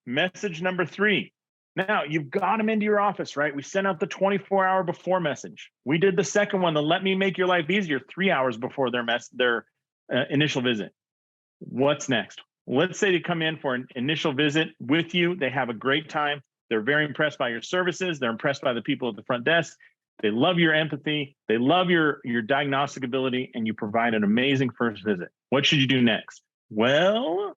Message number 3. Now you've got them into your office, right? We sent out the 24-hour before message. We did the second one, the let me make your life easier, 3 hours before their initial visit. What's next? Let's say they come in for an initial visit with you. They have a great time. They're very impressed by your services. They're impressed by the people at the front desk. They love your empathy. They love your diagnostic ability, and you provide an amazing first visit. What should you do next? Well,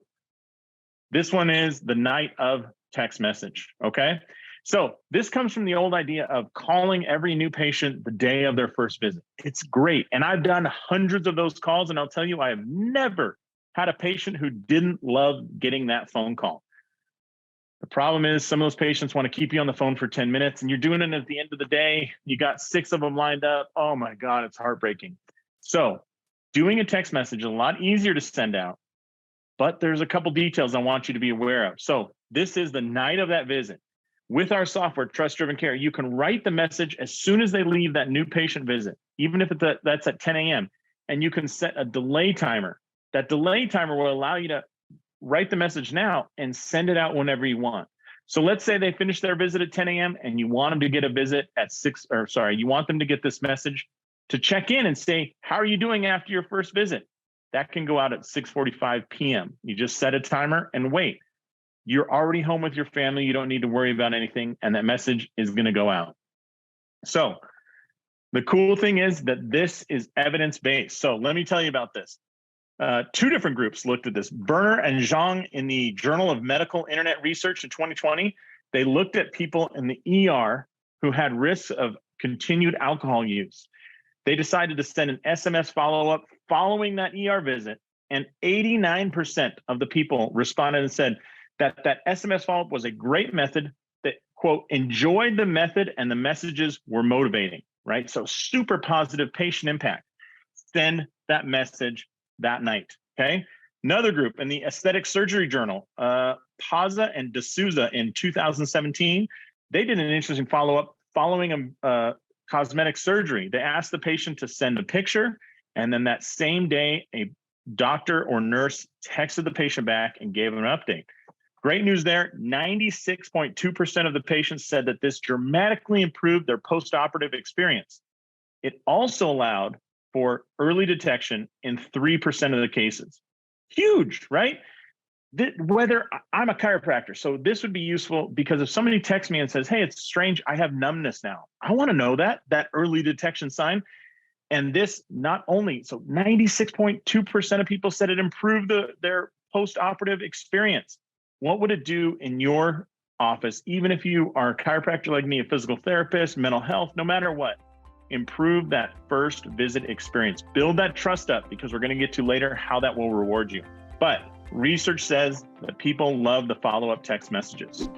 this one is the night of text message, okay? So this comes from the old idea of calling every new patient the day of their first visit. It's great. And I've done hundreds of those calls, and I'll tell you, I have never had a patient who didn't love getting that phone call. The problem is some of those patients want to keep you on the phone for 10 minutes, and you're doing it at the end of the day. You got 6 of them lined up. Oh my God, it's heartbreaking. So doing a text message is a lot easier to send out, but there's a couple details I want you to be aware of. So this is the night of that visit. With our software, TrustDrivenCare, you can write the message as soon as they leave that new patient visit, even if that's at 10 a.m., and you can set a delay timer. That delay timer will allow you to write the message now and send it out whenever you want. So let's say they finish their visit at 10 a.m. and you want them to get a visit at you want them to get this message to check in and say, how are you doing after your first visit? That can go out at 6:45 p.m. You just set a timer and wait. You're already home with your family. You don't need to worry about anything, and that message is going to go out. So the cool thing is that this is evidence-based. So let me tell you about this. 2 different groups looked at this. Berner and Zhang in the Journal of Medical Internet Research in 2020, they looked at people in the ER who had risks of continued alcohol use. They decided to send an SMS follow-up following that ER visit, and 89% of the people responded and said that SMS follow-up was a great method, that, quote, enjoyed the method and the messages were motivating, right? So super positive patient impact. Send that message that night, okay? Another group in the Aesthetic Surgery Journal, Paza and D'Souza in 2017, they did an interesting follow-up following a cosmetic surgery. They asked the patient to send a picture, and then that same day, a doctor or nurse texted the patient back and gave them an update. Great news there. 96.2% of the patients said that this dramatically improved their post-operative experience. It also allowed for early detection in 3% of the cases. Huge, right? Whether I'm a chiropractor, so this would be useful because if somebody texts me and says, hey, it's strange, I have numbness now. I want to know that early detection sign. And this not only, so 96.2% of people said it improved their post-operative experience. What would it do in your office, even if you are a chiropractor like me, a physical therapist, mental health, no matter what? Improve that first visit experience. Build that trust up, because we're going to get to later how that will reward you. But research says that people love the follow-up text messages.